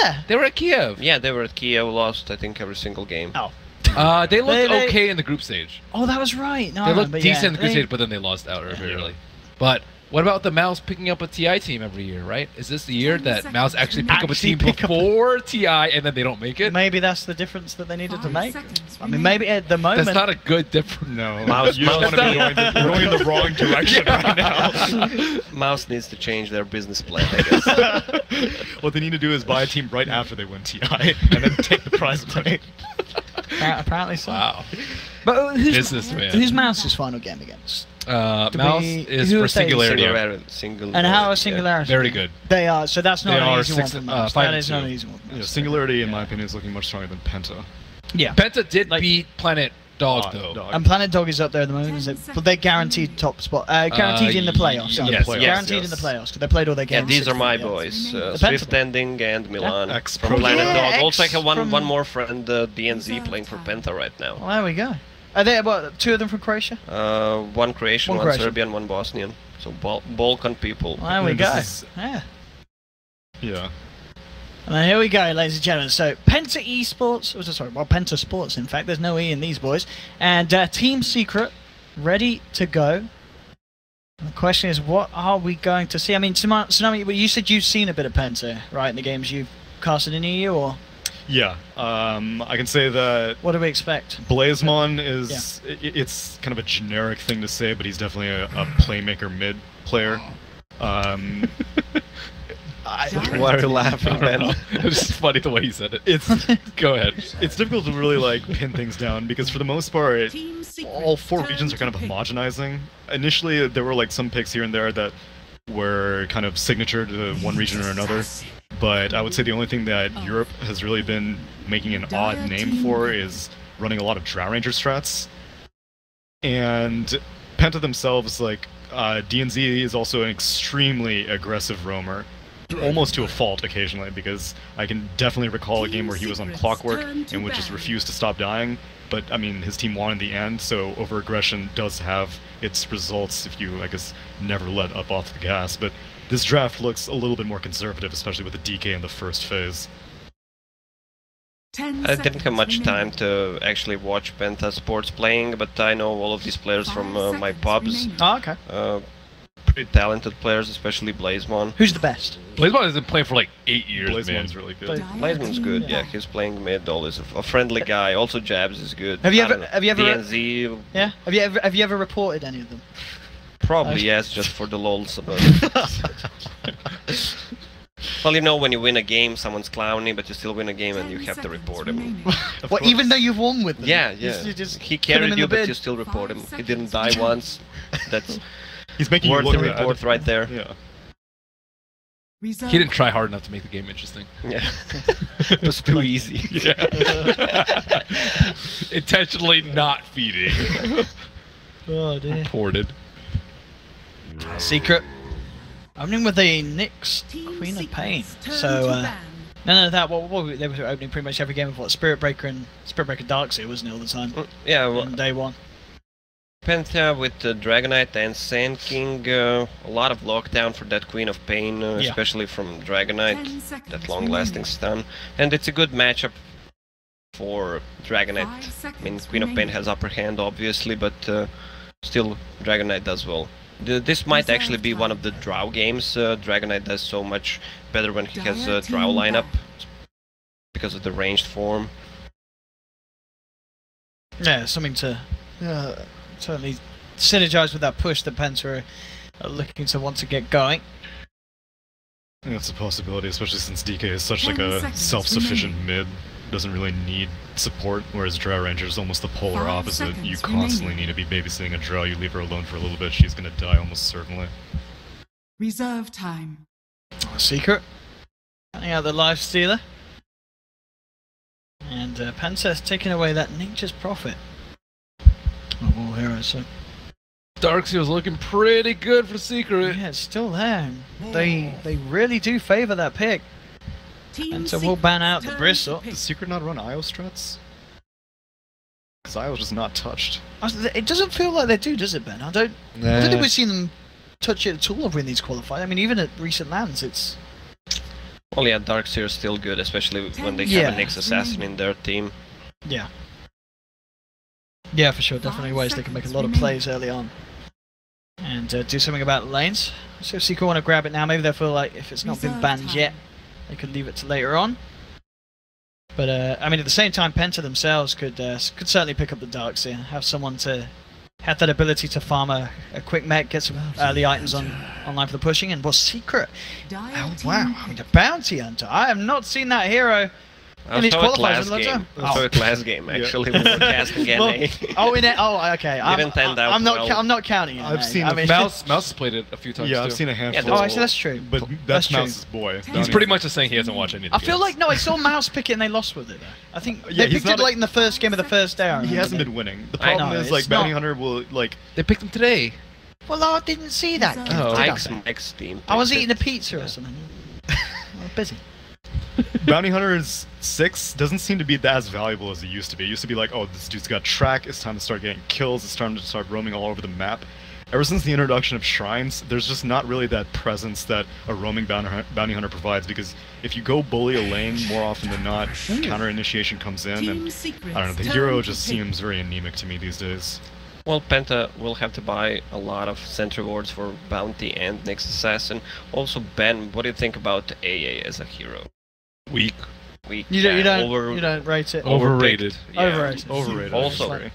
there? They were at Kiev. Yeah, they were at Kiev, lost, I think, every single game. Oh. They looked okay in the group stage. Oh, that was right. No, They looked decent yeah, in the group stage, but then they lost out very early. But what about the Mouse picking up a TI team every year, right? Is this the year that Mouse actually pick up a team before TI and then they don't make it? Maybe that's the difference that they needed to make. I mean, maybe at the moment... That's not a good difference. No. Mouse want to be going in the wrong direction right now. Mouse needs to change their business plan, I guess. What they need to do is buy a team right after they win TI and then take the prize money. Apparently so. Wow. But who's Mouse's final game against? Mouse is for Singularity. And how is Singularity? Very good. They are, so that's not an easy one for Mouse. That is not an easy one for Mouse. Yeah, Singularity, in my opinion, is looking much stronger than Penta. Yeah. Penta did beat Planet Dog, though. And Planet Dog is up there at the moment, is it? But they're guaranteed top spot. Guaranteed in the playoffs. Yes, guaranteed in the playoffs, because they played all their games. Yeah, these are my boys. Swift Ending and Milan from Planet Dog. Also, I have one more friend, DNZ, playing for Penta right now. Well, there we go. Are there, what, 2 of them from Croatia? One Croatian, one Serbian, one Bosnian. So Balkan people. Well, there we go. Yeah. And then here we go, ladies and gentlemen. So, Penta Esports, Penta Sports, in fact. There's no E in these boys. And Team Secret, ready to go. And the question is, what are we going to see? I mean, Tsunami, you said you've seen a bit of Penta, right, in the games you've casted in EU, or...? Yeah, I can say that... What do we expect? Blazemon is... Yeah. It's kind of a generic thing to say, but he's definitely a playmaker mid player. Why are you laughing, Ben? It's just funny the way you said it. Go ahead. It's difficult to really like pin things down because for the most part, all 4 regions are kind of homogenizing. Initially, there were like some picks here and there that were kind of signature to one region or another. But I would say the only thing that Europe has really been making an odd name for is running a lot of Drow Ranger strats. And Penta themselves, like, DNZ is also an extremely aggressive roamer. Almost to a fault occasionally, because I can definitely recall a game where he was on Clockwork and would just refuse to stop dying. But, I mean, his team won in the end, so over-aggression does have its results if you, I guess, never let up off the gas. But this draft looks a little bit more conservative, especially with the DK in the first phase. I didn't have much time to actually watch Penta Sports playing, but I know all of these players from my pubs. Oh, okay. Pretty talented players, especially Blazemon. Who's the best? Blazemon has been playing for like 8 years, Blazemon's really good. Blazemon's good, yeah. He's playing mid, always a friendly guy. Also, Jabs is good. Have you ever DNZ? Yeah. Have you ever reported any of them? Probably yes, just for the lols. Well, you know, when you win a game, someone's clowning, but you still win a game and you have to report him. Well, even though you've won with them? Yeah. He carried you, but you still report him. He didn't die once. That's He's making worth you the look report right there. Yeah. He didn't try hard enough to make the game interesting. Yeah. It was too easy. Yeah. Intentionally not feeding. Oh, dear. Reported. Secret. Opening with the Nyx Queen of Pain. So, none of that. They were opening pretty much every game of what? Spirit Breaker Darkseer, wasn't it, all the time? Yeah, well, on day 1. Penta with Dragonite and Sand King, a lot of lockdown for that Queen of Pain, especially from Dragonite, that long-lasting stun. And it's a good matchup for Dragonite. I mean, Queen of Pain has upper hand, obviously, but still Dragonite does well. This might actually be one of the Drow games. Dragonite does so much better when he has a Drow lineup, because of the ranged form. Yeah, something to certainly synergize with that push that Penta are looking to want to get going. I think that's a possibility, especially since DK is such like a self-sufficient mid. Doesn't really need support, whereas Drow Ranger is almost the polar opposite. You constantly need to be babysitting a Drow. You leave her alone for a little bit, she's gonna die almost certainly. Reserve time. Secret. Cutting out the Life Stealer. And Penta's taking away that Nature's Prophet. Of all heroes, so. Darkseer's looking pretty good for Secret. Yeah, it's still there. They really do favour that pick. And so we'll ban out the Bristle. Does Secret not run IO strats? Because IO's just not touched. It doesn't feel like they do, does it, Ben? I don't think we've seen them touch it at all over in these qualifiers. I mean, even at recent lands, it's Well, yeah, Darkseer is still good, especially when they have a Nyx Assassin in their team. Yeah. Yeah, for sure. Definitely ways they can make a lot of plays early on. And do something about lanes. So if Secret want to grab it now, maybe they feel like if it's not been banned yet, they could leave it to later on. But, I mean, at the same time, Penta themselves could certainly pick up the Darkseer, have someone to have that ability to farm a quick mech, get some early items online for the pushing, and Secret. Oh, wow, I mean, the Bounty Hunter. I have not seen that hero I saw it last game. I saw it last game, actually. We were casting NA. Okay. I'm not counting it. I've seen Mouse has played it a few times. Yeah, too. I've seen a handful. Yeah, that's true. But that's Mouse's boy. He's pretty much just saying he hasn't watched any of the I feel like, no, I saw Mouse pick it and they lost with it, though. I think Yeah, they picked it late in the first game of the first day. He hasn't been winning. The problem is, like, Bounty Hunter will, like... They picked him today. Well, I didn't see that. Mike's team. I was eating a pizza or something. I was busy. Bounty Hunter 6 doesn't seem to be as valuable as it used to be. It used to be like, oh, this dude's got track, it's time to start getting kills, it's time to start roaming all over the map. Ever since the introduction of shrines, there's just not really that presence that a roaming bounty hunter provides, because if you go bully a lane, more often than not, counter initiation comes in, and I don't know, the hero just seems very anemic to me these days. Well, Penta will have to buy a lot of sentry wards for Bounty and Nyx Assassin. Also, Ben, what do you think about AA as a hero? Weak. You don't rate it. Overrated. Yeah. Overrated. Also.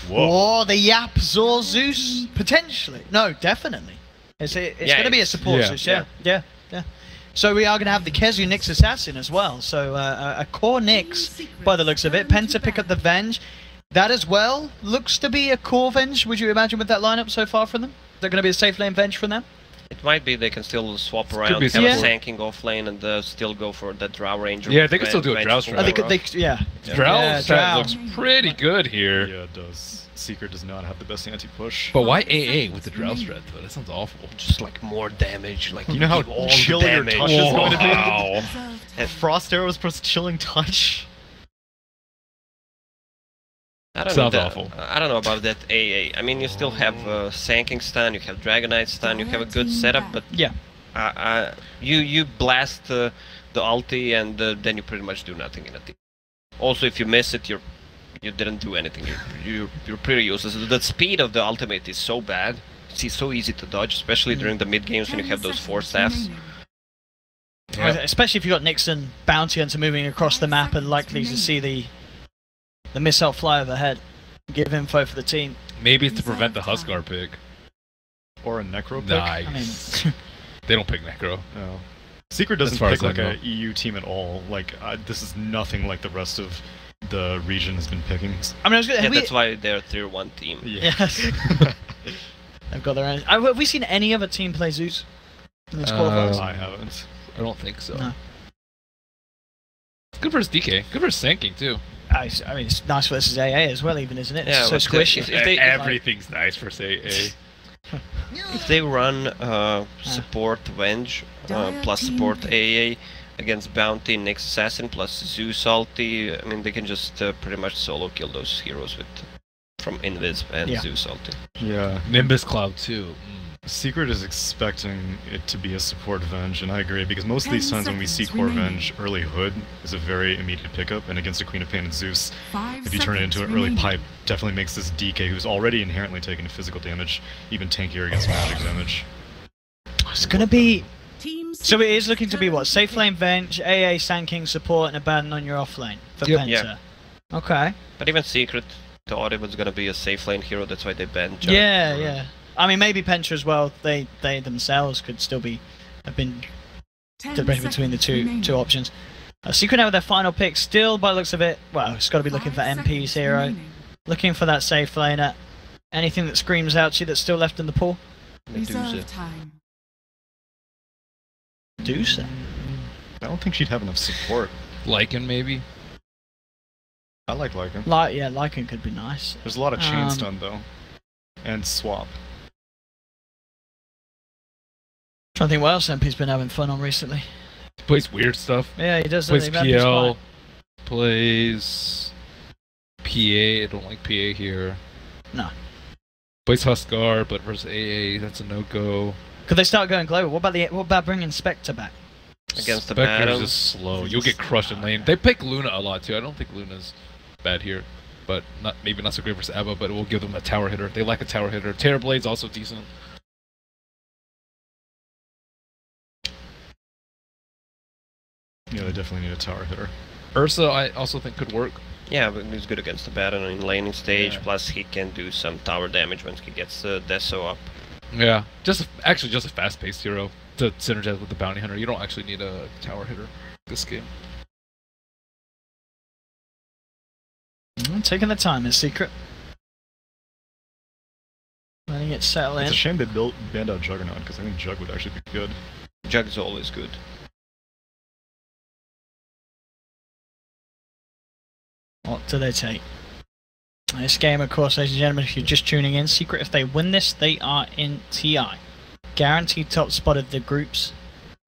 Whoa, the Yap Zor Zeus? Potentially. No, definitely. It's going to be a support Zeus, yeah. So we are going to have the Kezu Nyx Assassin as well. So a core Nyx, by the looks of it. Penta pick up the Venge. That as well looks to be a core Venge, would you imagine, with that lineup so far from them? Is there going to be a safe lane Venge from them? It might be they can still swap around, have a Sanking off lane, and still go for that Drow Ranger. Yeah, they can still do a Drow strat. Drow looks pretty good here. Yeah, it does. Secret does not have the best anti-push. But why AA with the Drow strat, though? That sounds awful. Just like more damage. Like you know how chill your touch is going to be? And Frost Arrow's plus chilling touch? Sounds awful. I don't know about that AA. I mean, you still have Sanking stun, you have Dragonite stun, you have a good setup, but you blast the ulti and then you pretty much do nothing in a team. Also, if you miss it, you didn't do anything. You're pretty useless. The speed of the ultimate is so bad. It's so easy to dodge, especially during the mid games when you have those 4 staffs. Yeah. Especially if you've got Nixon Bounty Hunter moving across the map and likely to see the missile fly overhead. Give info for the team. Maybe it's to prevent the Huskar pick. Or a Necro pick? Nice. I mean, they don't pick Necro. No. Secret doesn't pick like a EU team at all. Like, this is nothing like the rest of the region has been picking. I mean, that's why they're a tier 1 team. Yes. They've got their own. Have we seen any other team play Zeus in this qualifiers? I haven't. I don't think so. No. It's good versus DK. Good versus Sanking, too. I mean, it's nice versus AA as well, even, isn't it? Yeah, it's so squishy. Everything's nice for AA. If they run support Venge plus support AA against Bounty, Nyx Assassin plus Zeus ulti, I mean, they can just pretty much solo kill those heroes from Invis and Zeus ulti. Yeah. Nimbus Cloud too. Secret is expecting it to be a support Venge, and I agree, because most of these times when we see core Venge, early Hood is a very immediate pickup, and against a Queen of Pain and Zeus, if you turn it into an early pipe, definitely makes this DK, who's already inherently taking physical damage, even tankier against magic damage. It's gonna be... So it is looking to be what? Safe lane Venge, AA Sanking support, and abandon on your off lane for Penta. Yeah. Okay. But even Secret thought it was gonna be a safe lane hero, that's why they banned Jump. Yeah. I mean, maybe Penta as well. They themselves could still have been debated between the two options. Secret now with their final pick, still by the looks of it. Well, it's got to be looking for MP's hero, looking for that safe laner. Anything that screams out to you that's still left in the pool? Medusa. Medusa. I don't think she'd have enough support. Lycan maybe. I like Lycan. Lycan could be nice. There's a lot of chain stun though, and swap. Trying to think what else MP's been having fun on recently. He plays weird stuff. Yeah, he does. Plays PL. Plays PA. I don't like PA here. No. Plays Huskar, but versus AA, that's a no-go. Could they start going global? What about bringing Spectre back? against the Spectre's Baron. just slow. You'll get crushed in lane. They pick Luna a lot too. I don't think Luna's bad here, but maybe not so great versus Abba. But it will give them a tower hitter. They like a tower hitter. Terrorblade's also decent. Yeah, they definitely need a tower hitter. Ursa, I also think could work. Yeah, but he's good against the Baron in laning stage. Yeah. Plus, he can do some tower damage once he gets Deso up. Yeah, actually just a fast-paced hero to synergize with the bounty hunter. You don't actually need a tower hitter this game. Taking the time is Secret. Letting it settle in. It's a shame they banned out Juggernaut, because I think Jug would actually be good. Jug's always good. What do they take? This game, of course, ladies and gentlemen, if you're just tuning in, Secret, if they win this, they are in TI. Guaranteed top spot of the groups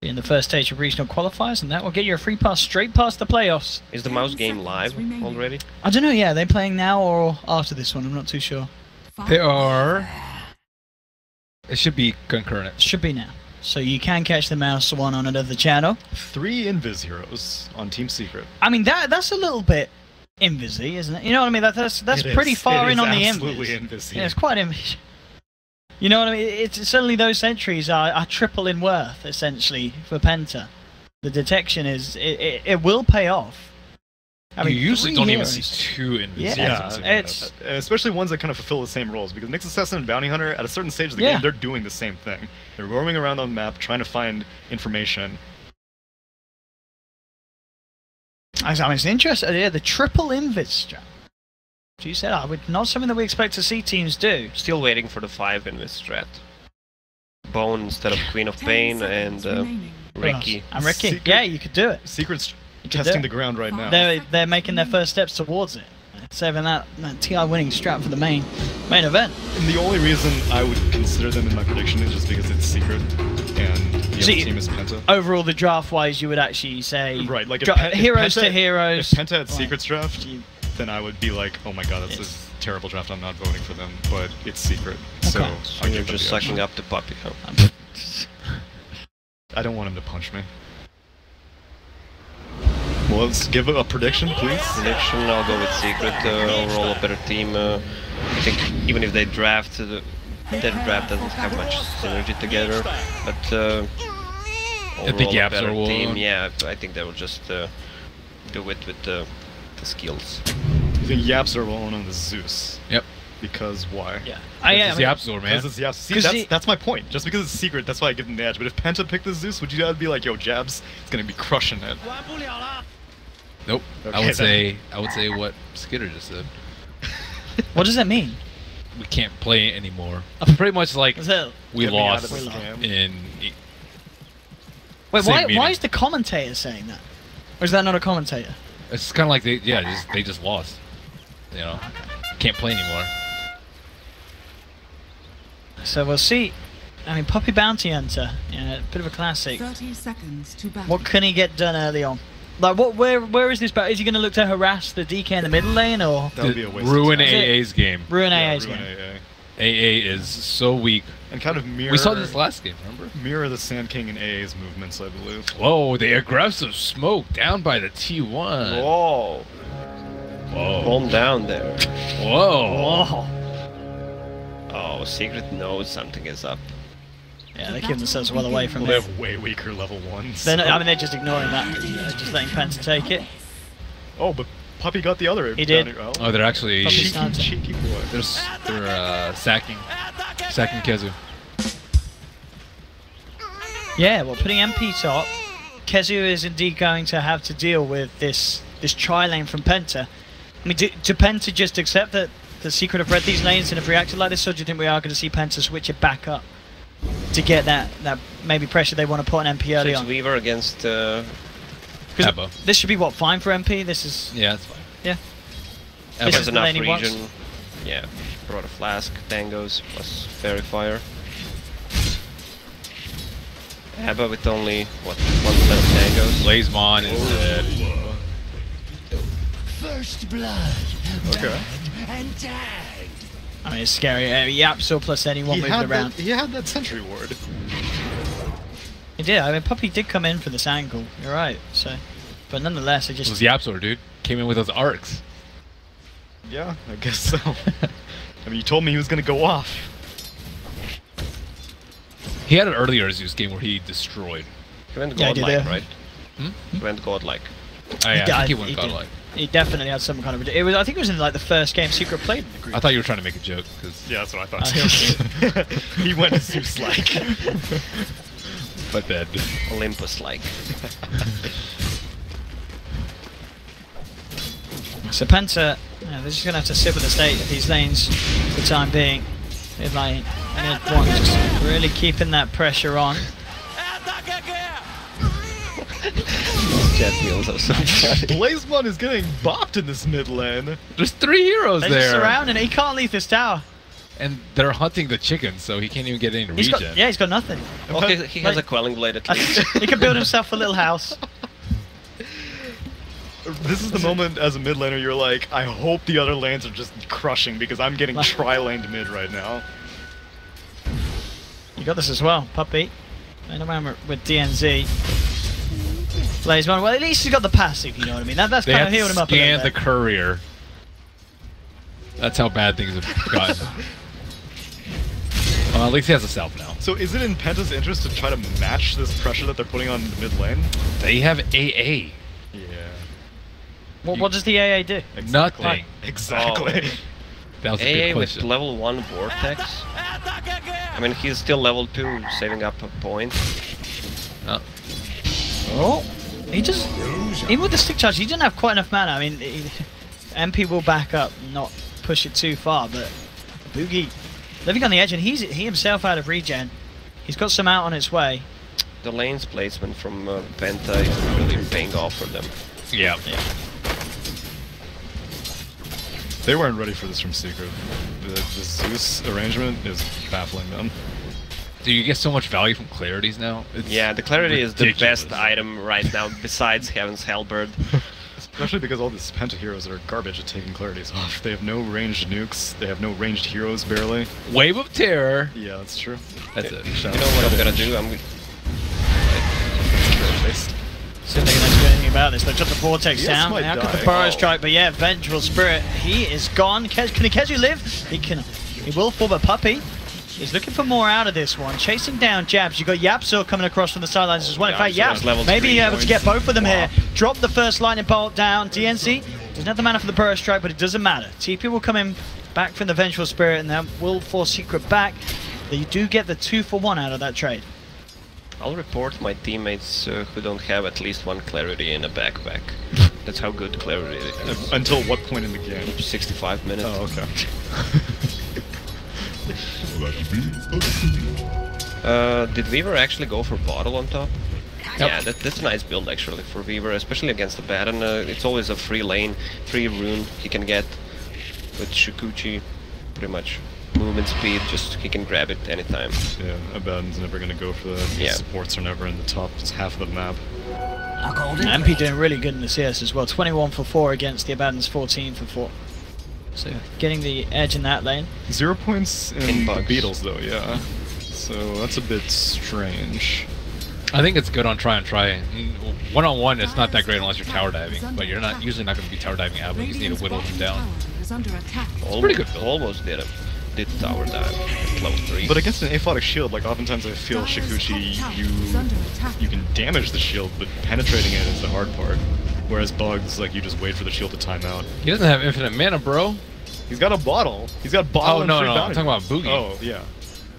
in the first stage of regional qualifiers, and that will get you a free pass straight past the playoffs. Is the mouse game live already? I don't know, yeah, they're playing now or after this one, I'm not too sure. They are. It should be concurrent. Should be now. So you can catch the mouse one on another channel. 3 Invis heroes on Team Secret. I mean, that's a little bit Invisy, isn't it? You know what I mean? That's pretty far in on the absolutely Invis. Invis. Yeah, it's quite Invis. You know what I mean? It's certainly those sentries are triple in worth, essentially, for Penta. The detection it will pay off. I mean, you usually 3 don't heroes. even see 2 in this. Yeah, it's especially ones that kind of fulfill the same roles, because Nyx Assassin and Bounty Hunter, at a certain stage of the game, they're doing the same thing. They're roaming around on the map, trying to find information. I mean, it's interesting. Yeah, the triple Invis strat. You said not something that we expect to see teams do. Still waiting for the 5 in this strat. Bone instead of Queen of Pain and Ricky. And Ricky. Secret, yeah, you could do it. Secret's testing the ground right now. They're making their first steps towards it. Saving that TI winning strat for the main event. And the only reason I would consider them in my prediction is just because it's Secret and the other team is Penta. Overall, the draft-wise, you would actually say right, like heroes to heroes. If Penta had Secret's draft, then I would be like, oh my god, that's a terrible draft. I'm not voting for them. But it's Secret, so you're just sucking up the puppy. Huh? I don't want him to punch me. Well, let's give a prediction, please. Prediction, I'll go with Secret. Overall, a better team. I think even if they draft, their draft doesn't have much synergy together. But overall, the gaps a better are team. Yeah, I think they will just do it with the skills. You think Yaps are well on the Zeus? Yep. Because why? Yeah. It's Yapzor, man. Because it's Yaps. See, that's my point. Just because it's Secret, that's why I give them the edge. But if Penta picked the Zeus, would you guys be like, yo, Jabs, it's gonna be crushing it? Nope. Okay, I would say what Skitter just said. What does that mean? We can't play anymore. Pretty much like we lost in. Wait, why is the commentator saying that? Or is that not a commentator? It's kind of like they just lost. You know, can't play anymore. So we'll see. I mean, Puppy Bounty Hunter, a bit of a classic. 30 seconds to battle. What can he get done early on? Like, where is this battle? Is he going to look to harass the DK in the middle lane, or that would be a waste ruin of time. AA's game? Ruin AA's ruin game. AA is so weak. And kind of mirror. We saw this last game, remember? Mirror the Sand King and AA's movements, I believe. Whoa, the aggressive smoke down by the T1. Whoa. Whoa. Calm down there. Whoa. Oh. Oh, Secret knows something is up. Yeah, they keep themselves well away from They it. have way weaker level 1s. They're just ignoring that. They're just letting Penta take it. Oh, but Puppy got the other. He did. Oh, they're actually cheeky boy. they're sacking Kezu. Yeah, well, putting MP top, Kezu is indeed going to have to deal with this tri-lane from Penta. I mean, do Penta just accept that the Secret have read these lanes and have reacted like this, or do you think we are going to see Penta switch it back up to get that maybe pressure they want to put on MP early on? Weaver against Abba. This should be what, fine for MP? This is Yeah, it's fine. yeah. This is is the enough lane he region. wants. Yeah, brought a flask, tangos plus fairy fire. Abba with only one set of tangos. Blazemon is dead. First blood. Okay. And tag. I mean, it's scary. Yapso plus anyone moving around. He had that sentry ward. He did. I mean, Puppy did come in for this angle. You're right. So, but nonetheless, it It just was Yapsor, dude. Came in with those arcs. Yeah, I guess so. I mean, you told me he was gonna go off. He had an earlier Zeus game where he destroyed. He went Yeah, he did, godlike, yeah. right? Hmm? He went godlike. Oh, yeah, I think he went did. godlike. He definitely had some kind of. It was. I think it was in like the first game Secret played in the group. I thought you were trying to make a joke because. Yeah, that's what I thought. He went Zeus-like. But then. Olympus-like. So Penta, they're just gonna have to sit with the state of these lanes for the time being. Mid lane and mid one, just really keeping that pressure on. Jet heals are so funny. Blazemon is getting bopped in this mid lane. There's 3 heroes They're just there. surrounding it. He can't leave this tower. And they're hunting the chickens, so he can't even get any He's regen. got, yeah, he's got nothing. Okay, he has a quelling blade at least. He can build himself a little house. This is the moment as a mid laner you're like, I hope the other lanes are just crushing because I'm getting tri-laned mid right now. You got this as well, Puppy. Playing around with DNZ. Blazemon, well, at least he's got the passive, you know what I mean? That's They kind have of healed to him up a little scan the bit. courier. That's how bad things have gotten. Well, at least he has a self now. So is it in Penta's interest to try to match this pressure that they're putting on the mid lane? They have AA. Yeah. What does the AA do? Nothing. Exactly. That was a AA good with question. level 1 Vortex. I mean, he's still level 2, saving up a point. Oh. Oh, he just, even with the stick charge, he didn't have quite enough mana. I mean, MP will back up, not push it too far, but Boogie living on the edge, and he himself out of regen. He's got some out on its way. The lane's placement from Penta is really paying off for them. Yeah. They weren't ready for this from Secret. The Zeus arrangement is baffling them. Do you get so much value from clarities now? It's Yeah, the clarity is the ridiculous. best item right now, besides Heaven's Halberd. Especially because all these Penta heroes are garbage at taking clarities off. They have no ranged nukes, they have no ranged heroes barely. Wave of Terror. Yeah, that's true. That's it. You know what I'm gonna do? I'm gonna... See if they can actually do anything about this. They've got the Vortex Yes, down. might Now got the die. Burrow Strike, but yeah, Vengeful Spirit, he is gone. Can Ikezu live? He can. He will fall, but Puppy is looking for more out of this one. Chasing down Jabs. You've got Yapsor coming across from the sidelines as well. In fact, Yapsor Yaps is level maybe 3 able to get points. both of them here. Drop the first lightning bolt down. DNC doesn't have the mana for the Burrow Strike, but it doesn't matter. TP will come in back from the Vengeful Spirit, and that will force Secret back. You do get the 2-for-1 out of that trade. I'll report my teammates who don't have at least 1 clarity in a backpack. That's how good clarity is. Until what point in the game? 65 minutes. Oh, okay. Did Weaver actually go for bottle on top? Yep. Yeah, that's a nice build actually for Weaver, especially against the Baron. It's always a free lane, free rune he can get with Shikuchi. Pretty much movement speed, just he can grab it anytime. Yeah, Abaddon's never gonna go for that. Yeah. Supports are never in the top, it's half of the map. MP doing really good in the CS as well. 21 for 4 against the Abaddon's 14 for 4. So getting the edge in that lane. 0 points in In the bugs. Beatles though, yeah. So that's a bit strange. I think it's good on try and try. One-on-one, it's not that great unless you're tower diving, but you're not usually not going to be tower diving out. You just need to whittle him down. Almost, pretty good build. Almost did tower dive at level 3. But against an aphotic shield, like oftentimes I feel Shikuchi, you can damage the shield, but penetrating it is the hard part. Whereas Bugs, like you just wait for the shield to time out. He doesn't have infinite mana, bro. He's got a bottle. He's got bottle. Oh, and no, free no, bounty. I'm talking about Boogie. Oh yeah.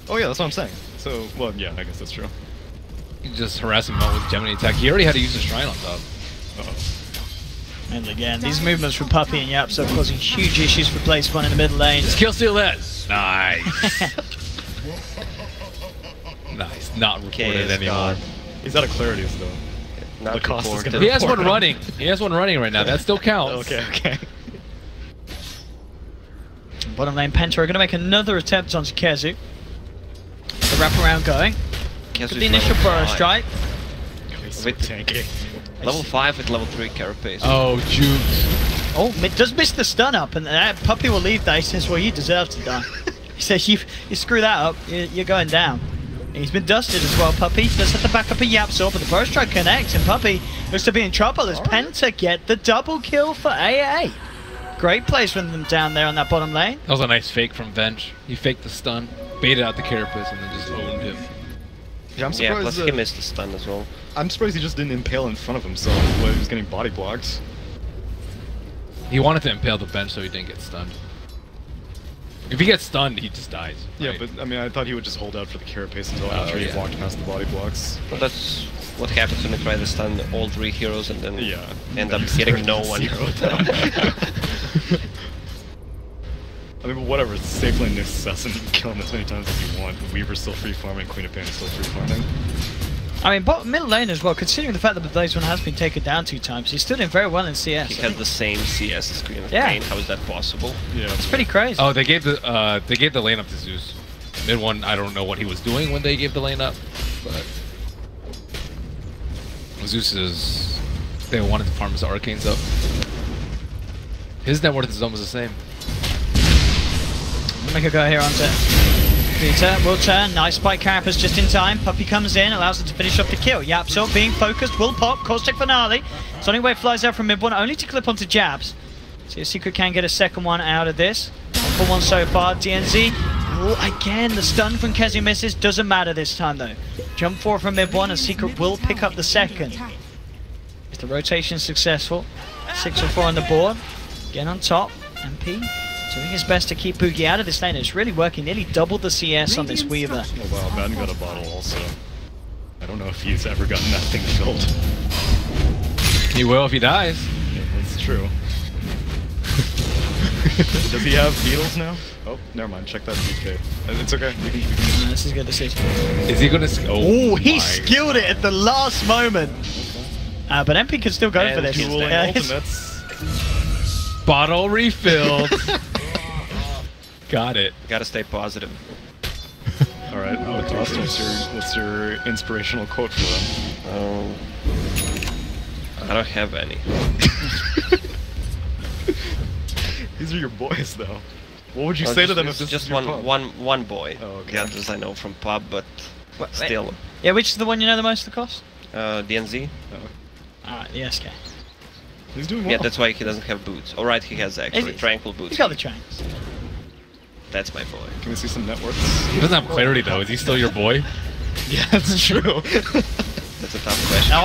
Oh yeah, that's what I'm saying. So well, yeah, I guess that's true. You just harass him out with Gemini attack. He already had to use his shrine on top. And again, these movements from Puppy and Yaps are causing huge issues for Blazemon in the middle lane. Just kill steal that. Nice. Nice. Not reported anymore. God. He's out of clarities though. Not the cost is reported. gonna He has one report him. running. He has one running right now. That still counts. Okay. Bottom lane, Penta are going to make another attempt on Kezu. The wraparound going. Kezu's The initial level Burrow 5. Strike. He's so With- tanky. Level 5 with level 3 carapace. Oh, jukes. Oh, it does miss the stun up, and that Puppy will leave that. He says, well, you deserve to die. He says, you screw that up, you're going down. He's been dusted as well, Puppy. Let's set the back up a Yapsaw, but the burst strike connects, and Puppy looks to be in trouble as Penta get the double kill for AA. Great plays from them down there on that bottom lane. That was a nice fake from Venge. He faked the stun, baited out the carapace, and then just owned him. Yeah, I'm surprised. Plus he missed the stun as well. I'm surprised he just didn't impale in front of himself while he was getting body blocked. He wanted to impale the Venge so he didn't get stunned. If he gets stunned, he just dies. Yeah, right? but I mean, I thought he would just hold out for the carapace until after he walked past the body blocks. Well, that's what happens when you try to stun all 3 heroes and then end up just hitting no one. I mean, but whatever, it's safe lane Nyx assassin, you can kill him as many times as you want. Weaver's still free farming, Queen of Pain is still free farming. I mean, middle lane as well, considering the fact that the Blaze one has been taken down 2 times, he's still doing very well in CS. He has the same CS as Queen of Pain, how is that possible? Yeah, it's pretty crazy. Oh, they gave the lane up to Zeus. Mid one, I don't know what he was doing when they gave the lane up, but Zeus is, they wanted to farm his arcanes up. His net worth is almost the same. Make a go here onto Peter. Will turn. Nice spike carapace just in time. Puppy comes in, allows him to finish off the kill. Yapsaw being focused, will pop. Caustic finale. Sonic Wave flies out from mid one, only to clip onto jabs. See if Secret can get a second one out of this. 1 for 1 so far. DNZ. Ooh, again, the stun from Kezi misses. Doesn't matter this time though. Jump 4 from mid one, and Secret will pick up the second. Is the rotation successful? 6 for 4 on the board. Again on top. MP. Doing his best to keep Boogie out of this lane. It's really working. Nearly doubled the CS on this Weaver. Oh wow, Ben got a bottle also. I don't know if he's ever gotten that thing filled. He will if he dies. Yeah, that's true. Does he have beetles now? Oh, never mind. Check that DK. It's okay. You can This is a good decision. Is he gonna? Oh, he skilled it at the last moment. But MP can still go for this. Dueling ultimates. Bottle refilled. Got it. Gotta stay positive. Alright, what's your inspirational quote for them? I don't have any. These are your boys, though. What would you say to them if this just is your one boy? Oh, okay. The others I know from pub, but still. Yeah, which is the one you know the most of the cost? DNZ. Alright, the SK. He's doing well. Yeah, that's why he doesn't have boots. Alright, he has actually tranquil boots. He's got the trains. That's my boy. Can we see some networks? He doesn't have clarity though. Is he still your boy? Yeah, that's true. That's a tough question.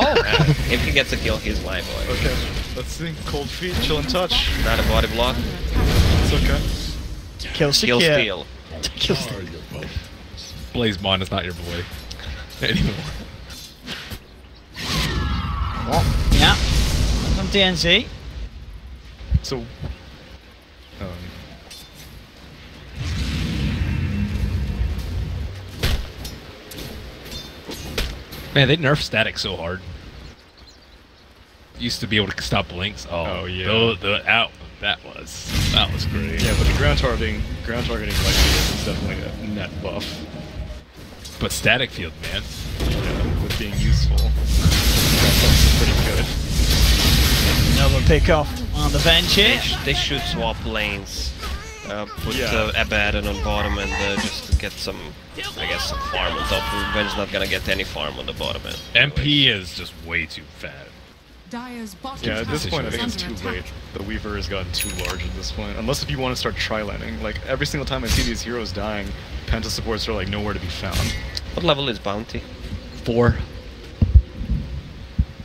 If he gets a kill, he's my boy. Okay, let's see. Cold feet, chill and touch. Not a body block. It's okay. Kill secure. Kill steal. Kill steal. Blazemon is not your boy anymore. Yeah. From DNZ. So, Man, they nerfed static so hard. Used to be able to stop blinks. Oh yeah. That was great. yeah, but the ground targeting like this is definitely a net buff. But static field, man. Yeah, with being useful. That's pretty good. Another pick off on the bench here. They should swap lanes. Put Abaddon on bottom and just to get some, I guess, some farm on top. Revenge not gonna get any farm on the bottom end. MP is just way too fat. Yeah, at this point I think it's too late. The Weaver has gotten too large at this point. Unless if you want to start tri-landing. Like, every single time I see these heroes dying, Penta supports are like nowhere to be found. What level is Bounty? 4.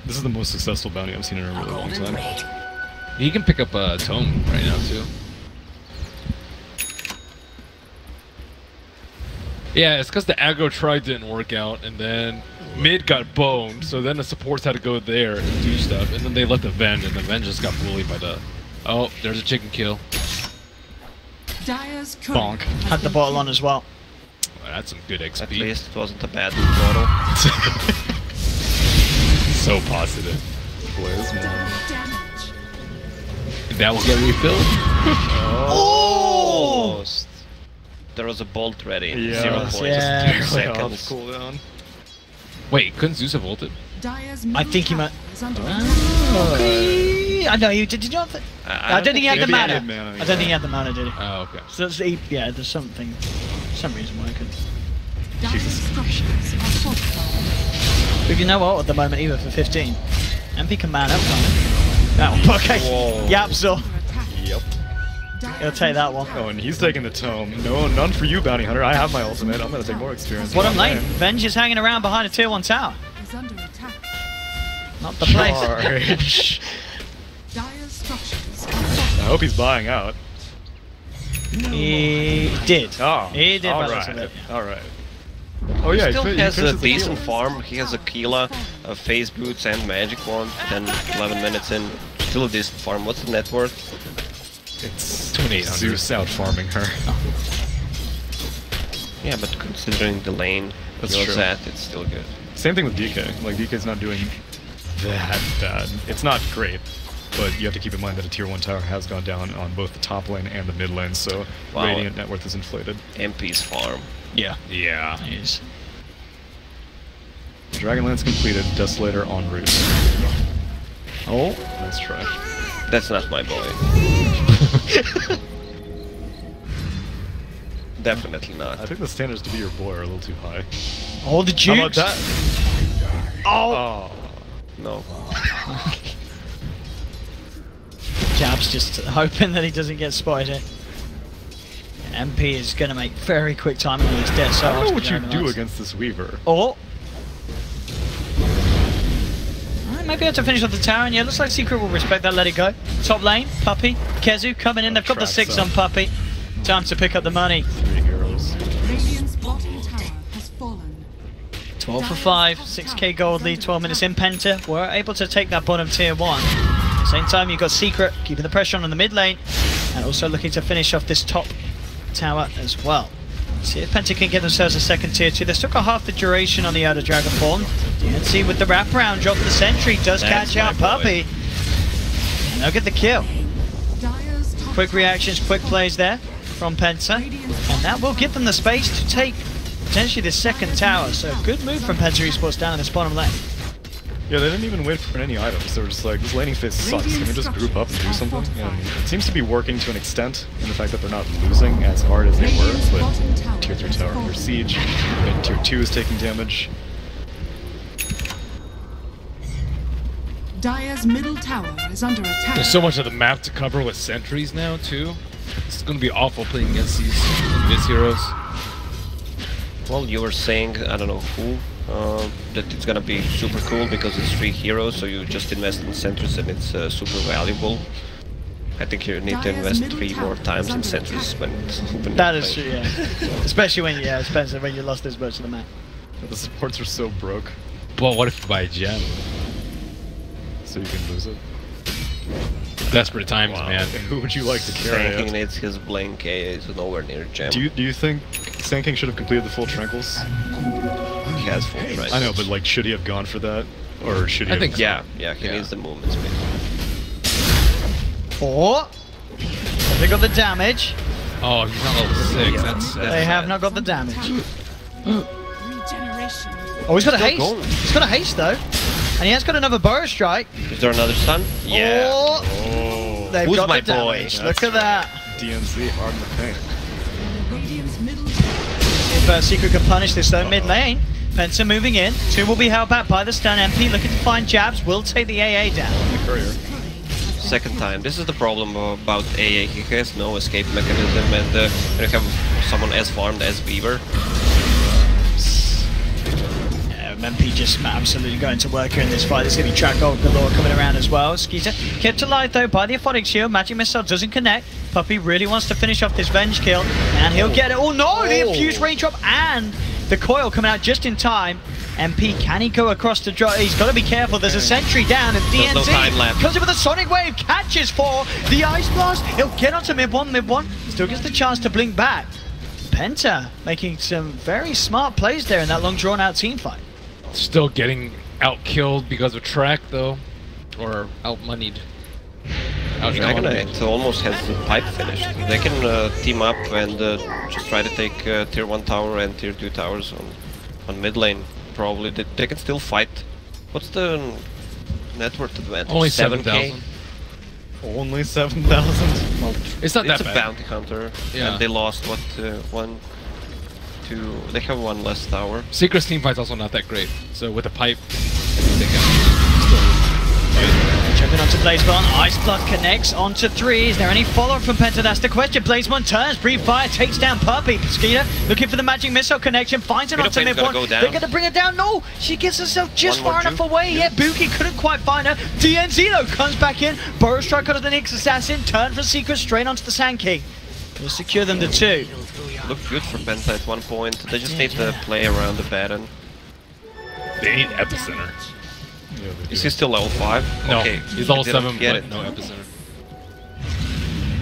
This is the most successful bounty I've seen in a really long time. He can pick up a tome right now too. Yeah, it's because the aggro try didn't work out, and then mid got boned, so then the supports had to go there and do stuff, and then they let the Venge, and the Venge just got bullied by the... Oh, there's a chicken kill. Bonk. Had the bottle on as well. Well, that's some good XP. At least it wasn't a bad bottle. So positive. Blazemon. That will get refilled. Oh! There was a bolt ready. Yeah. 0 points. Yeah. 2 seconds. Cooldown. Wait, couldn't Zeus have ulted? I think he might. I know you did. Did you not? I don't think he had the mana. I don't think he had the mana, did he? Oh, okay. So that's yeah. There's something, some reason why I couldn't. Jesus. But you know what, at the moment, either for 15. MP can man up on it. Oh, okay. Whoa. Yapzor. Yep. He'll take that one. Oh, and he's taking the tome. No, none for you, Bounty Hunter. I have my ultimate. I'm gonna take more experience. Bottom lane. Venge is hanging around behind a tier 1 tower. Not the place. Charge. I hope he's buying out. He did. Oh, He did. alright. Alright. Oh yeah, He still has a finishes the decent kill. farm. He has a Keela, a Phase Boots, and Magic Wand. 10, 11 minutes in. Still a decent farm. What's the net worth? It's 2800. Zeus out farming her. Yeah, but considering the lane That's he was true. at, it's still good. Same thing with DK. Like, DK's not doing that bad. It's not great, but you have to keep in mind that a tier 1 tower has gone down on both the top lane and the mid lane, so Wow. Radiant net worth is inflated. MP's farm. Yeah. Yeah. He is. Dragonlance completed, Desolator en route. Oh. Nice try. That's not my boy. Definitely not. I think the standards to be your boy are a little too high. Oh, the How about Jukes. that? Oh. No. Jab's just hoping that he doesn't get spotted. MP is going to make very quick time on these dead I souls. don't know what you do against this Weaver. Oh. Alright, maybe have to finish off the tower, and yeah, looks like Secret will respect that, let it go. Top lane, Puppy, Kezu coming in, they've got the Tracks 6 up. on Puppy. Time to pick up the money. 3 heroes. Radiant's bottom tower has fallen. 12 for 5, 6k gold lead, 12 minutes in. Penta were able to take that bottom tier 1. Same time, you've got Secret keeping the pressure on the mid lane, and also looking to finish off this top tower as well. See if Penta can get themselves a second tier 2. They've still got half the duration on the Elder Dragonborn. DNC with the wraparound drop, the sentry does That's catch out my boy. Puppy. And they'll get the kill. Dire's top Quick reactions, quick plays there from Penta. And that will give them the space to take potentially the second tower. So good move from Penta Esports down in this bottom lane. Yeah, they didn't even wait for any items. They were just like, this laning phase sucks. Can we just group up and do something? And it seems to be working to an extent in the fact that they're not losing as hard as they were. But tier 3 tower under siege, then tier 2 is taking damage. Dire's middle tower is under attack. There's so much of the map to cover with sentries now, too. It's going to be awful playing against these heroes. Well, you were saying, I don't know who, that it's gonna be super cool because it's 3 heroes, so you just invest in sentries and it's super valuable. I think you need to invest 3 more times in sentries when That is true, yeah. Especially when, yeah, Spencer, when you lost this much of the map. The supports are so broke, But what if you buy a gem? so you can lose it. Desperate times, Wow. man. Who would you like to carry Sand King it? needs his Blink, is nowhere near gem. Do you think Sand King should have completed the full tranquils? He has full price. I know, but like, should he have gone for that? Or should he I have... think so. Yeah, he Yeah. needs the movement speed. Oh! They got the damage. Oh, he's not level 6. That's They have not got the damage. Regeneration. Oh, he's got a Still haste. going. He's got a haste, though. And he has got another Burrow Strike. Is there another stun? Yeah. Oh! Oh, They've Who's got my the boy? damage. Look at that. DNC, hard in the paint. Radiant's middle If Secret can punish this though, mid lane. Penta moving in. 2 will be held back by the stun. MP looking to find jabs. Will take the AA down. The courier. Second time. This is the problem about AA. He has no escape mechanism, and when you have someone as farmed as Weaver, MP just absolutely going to work here in this fight. There's going to be track gold galore coming around as well. Skeeter kept alive though by the Aphotic Shield. Magic Missile doesn't connect. Puppy really wants to finish off this Venge kill, and he'll get it. Oh no, the infused raindrop and the coil coming out just in time. MP, can he go across the drop? He's got to be careful. There's a sentry down, and There's no time DNC left. comes in with a Sonic Wave, catches for the Ice Blast. He'll get onto mid one, still gets the chance to blink back. Penta making some very smart plays there in that long drawn out team fight. still getting out-killed because of track, though. Or out-moneyed. Dragonite almost has the pipe finished. They can team up and just try to take tier 1 tower and tier 2 towers on mid lane. Probably they can still fight. What's the net worth advantage? Only 7K? 7,000. Only 7,000? Well, It's not it's that a bad. bounty hunter, Yeah. and they lost what 1, 2. They have 1 less tower. Secret's team fight's also not that great. So with a pipe, they can Jumping onto Blazebon, Ice Blood connects onto 3. Is there any follow-up from Penta? That's the question. Blazebon turns, Breathe Fire takes down Puppy. Skeeter looking for the magic missile connection, finds it onto mid-1. They're going to bring her down. No, she gets herself just far enough away. Yeah, Boogie couldn't quite find her. DNZ though comes back in. Burrow Strike onto the Nyx Assassin, turn from Secret straight onto the Sand King. We'll secure them to 2. Looked good for Penta at one point. They just need to play around the Baron. They need Epicenter. Is he still level 5? No, okay. he's level 7, get but it. no Epicenter.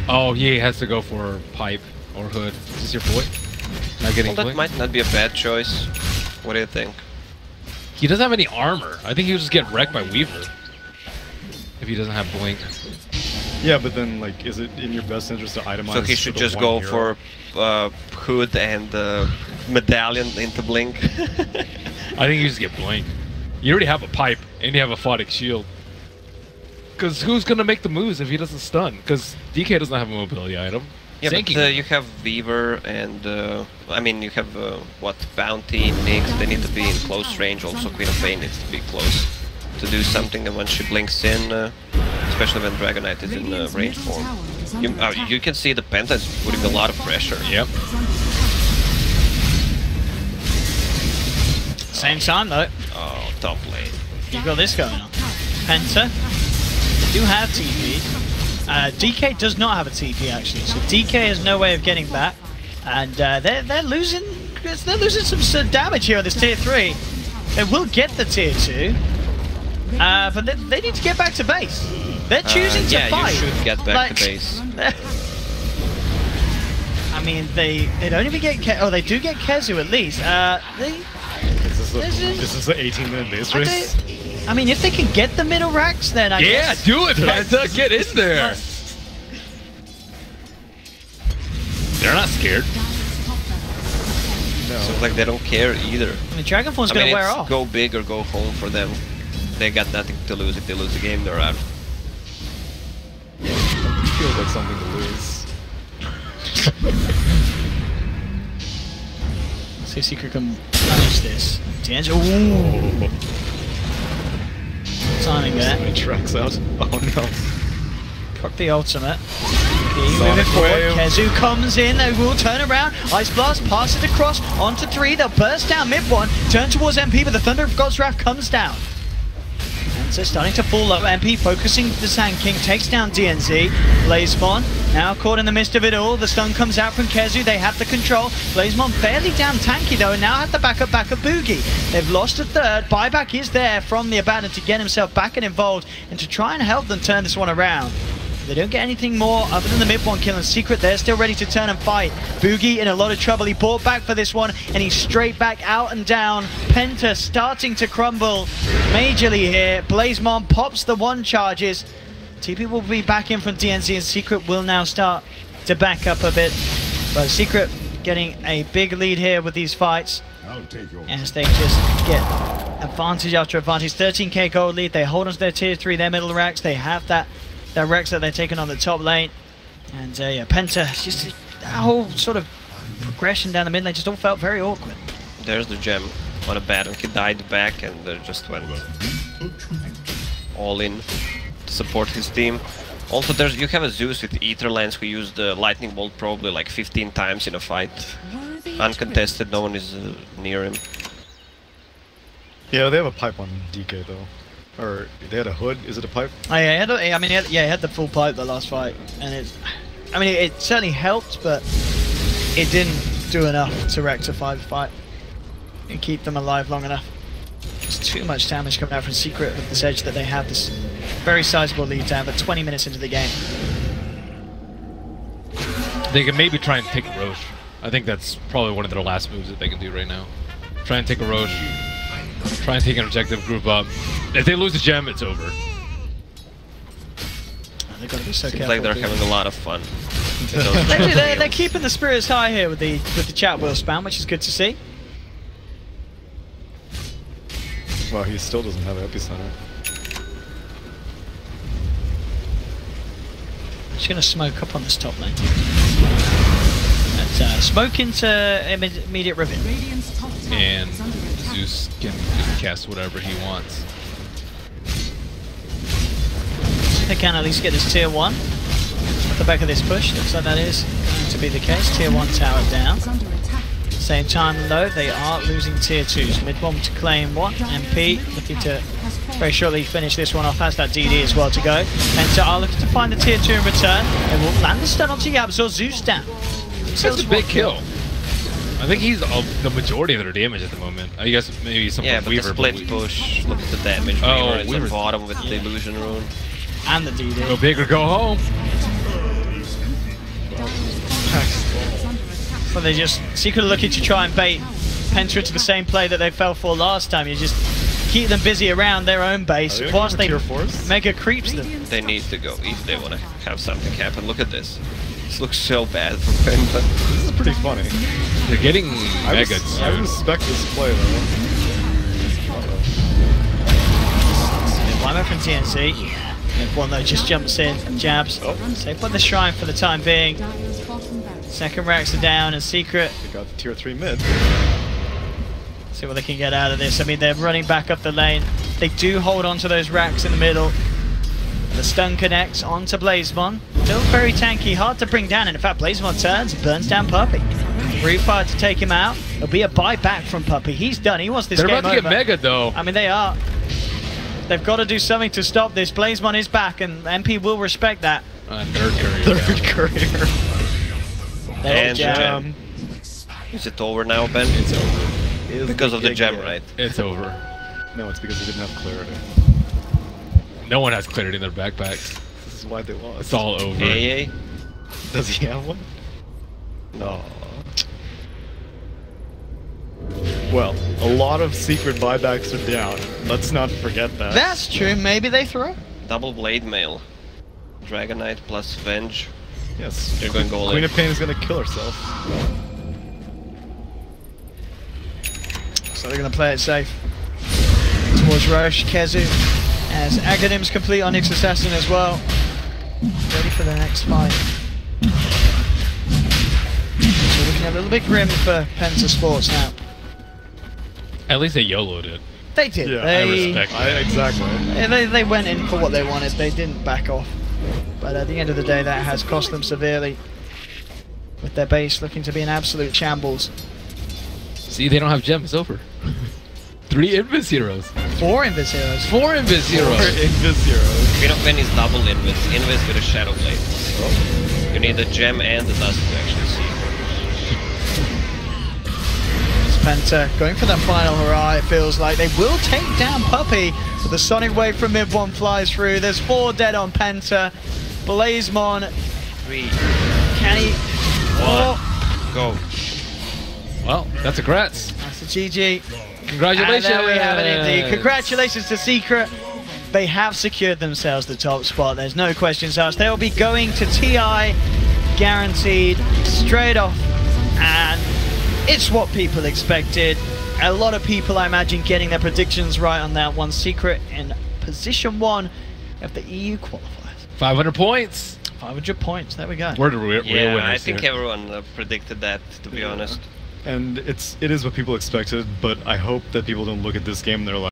Oh, yeah, he has to go for Pipe or Hood. Is this your boy? Not getting Well, that blink? might not be a bad choice. What do you think? He doesn't have any armor. I think he'll just get wrecked by Weaver if he doesn't have blink. Yeah, but then, like, is it in your best interest to itemize? So he should the just one go hero? for Hood and Medallion into Blink. I think you just get blink. You already have a pipe and you have a Photic shield. Because who's gonna make the moves if he doesn't stun? Because DK doesn't have a mobility item. Yeah, Zanking. but you have Weaver and I mean you have what, Bounty, Nyx. They need to be in close range. Also, Queen of Pain needs to be close to do something. And when she blinks in, especially when Dragonite is in range form, you can see the Penta is putting a lot of pressure. Yep. Same time though. Oh, top lane. You've got this going on. Penta do have TP. DK does not have a TP actually, so DK has no way of getting back, and they're losing some damage here on this tier 3. They will get the tier 2, but they need to get back to base. They're choosing to fight. Yeah, you should get back to base. I mean, they don't even get they do get Kezu at least. This is the 18-minute base race. I mean, if they can get the middle racks, then I guess. Do it, Penta! Get in there! They're not scared. No. Seems like they don't care either. I mean, Dragonform's gonna wear off. Go big or go home for them. They got nothing to lose. If they lose the game, they're out. Feels like something to lose. Let's see if Secret can manage this. D'Angelo. Ooh. Timing there. Somebody tracks out. Oh no. Proc the ultimate. Moving forward. Kezu comes in. They will turn around. Ice Blast passes it across onto 3. They'll burst down mid-1. Turn towards MP, but the Thunder of God's Wrath comes down. And so starting to fall low. MP focusing the Sand King. Takes down DNZ. Blazemon now caught in the midst of it all. The stun comes out from Kezu. They have the control. Blazemon fairly damn tanky though, and now have the backup Boogie. They've lost a third. Buyback is there from the Abaddon to get himself back and involved and to try and help them turn this one around. They don't get anything more other than the mid-1 kill, and Secret, they're still ready to turn and fight. Boogie in a lot of trouble. He bought back for this one, and he's straight back out and down. Penta starting to crumble majorly here. Blazemon pops the 1 charges. TP will be back in from DNZ, and Secret will now start to back up a bit. But Secret getting a big lead here with these fights, as they just get advantage after advantage. 13k gold lead. They hold on to their tier 3, their middle racks. They have that Rex that they're taking on the top lane. And yeah, Penta, just that whole sort of progression down the mid lane just all felt very awkward. There's the gem on a Baron. He died back and just went all in to support his team. Also, you have a Zeus with Ether Lance who used the Lightning Bolt probably like 15 times in a fight. Uncontested, no one is near him. Yeah, they have a pipe on DK though. Or they had a hood. Is it a pipe? Oh yeah, he had the full pipe the last fight, and it certainly helped, but it didn't do enough to rectify the fight and keep them alive long enough. Just too much damage coming out from Secret with this edge that they have, this very sizable lead down, but 20 minutes into the game. They can maybe try and take a Roche. I think that's probably one of their last moves that they can do right now. Try and take a Roche. Try and take an objective, group up. If they lose the gem, it's over. They've got to be so Seems careful. like they're having a lot of fun. They're keeping the spirits high here with the chat wheel spam, which is good to see. Well, he still doesn't have epicenter. Just gonna smoke up on this top lane. So smoke into immediate reveal. Radiant's top tower And is under attack. Zeus can just cast whatever he wants. They can at least get this tier 1 at the back of this push. Looks like that is going to be the case. Tier 1 tower down. Is under attack. Same time though, they are losing tier 2s. Mid-bomb to claim 1. MP looking to very shortly finish this one off. Has that DD as well to go. Penta are looking to find the tier 2 in return. They will land the stun onto Yabzor. Zeus down. That's a big kill. I think he's the majority of their damage at the moment. I guess maybe some Yeah, from but Weaver. the split push, look at the damage. Oh, Weaver is Weaver's- on bottom with the illusion rune. And the DD. Go big or go home. So they just secretly looking to try and bait Penta into the same play that they fell for last time. You just keep them busy around their own base Are they whilst they tier 4s? mega creeps them. They need to go if they want to have something happen. Look at this. This looks so bad for Penta. This is pretty funny. They're getting I mega. respect this play though. One from TNC. One though just jumps in, jabs. Safe on the shrine for the time being. Dire's bottom barracks. Second racks are down and Secret. They got the tier 3 mid. See what they can get out of this. I mean, they're running back up the lane. They do hold on to those racks in the middle. The stun connects onto Blazemon. Still very tanky, hard to bring down. And in fact, Blazemon turns, burns down Puppey. Free fire to take him out. It'll be a buyback from Puppey. He's done. He wants this They're game about to over. get mega though. I mean, they are. They've got to do something to stop this. Blazemon is back, and MP will respect that. Third courier. Third courier. They And jam. Is it over now, Ben? It's over. Because of the gem, right? It's over. No, it's because he didn't have clarity. No one has clarity in their backpacks. This is why they lost. It's all over. AA? Does he have one? No. Well, a lot of secret buybacks are down. Let's not forget that. That's true. Maybe they throw. Double blade mail. Dragon Knight plus Venge. Yes. You're going goal Queen in. of Pain is gonna kill herself. So they're going to play it safe. Towards Roche, Kezu. As Aghadim's complete on Nyx Assassin as well. Ready for the next fight. So looking a little bit grim for Penta Sports now. At least they YOLO'd it. They did. Yeah, they, I respect that. Exactly. They went in for what they wanted. They didn't back off. But at the end of the day, that has cost them severely. With their base looking to be in absolute shambles. See, they don't have gem. It's over. 3 Invis heroes. 4 Invis heroes. 4 Invis heroes. Invis heroes. Queen of Pain is double Invis. Invis with a Shadow Blade. You need the gem and the dust to actually see. Penta going for that final hurrah. It feels like they will take down Puppey. But the Sonic Wave from mid-1 flies through. There's 4 dead on Penta. Blazemon. 3, Can he? 1, go. Well, that's a grats. That's a GG. Congratulations. And there we have it indeed. Congratulations to Secret. They have secured themselves the top spot. There's no questions asked. They'll be going to TI guaranteed straight off. And it's what people expected. A lot of people, I imagine, getting their predictions right on that one. Secret in position 1 of the EU qualifiers. 500 points. 500 points. There we go. We're the real Yeah, winners I think here. everyone predicted that, to be honest. And it is what people expected, but I hope that people don't look at this game and they're like,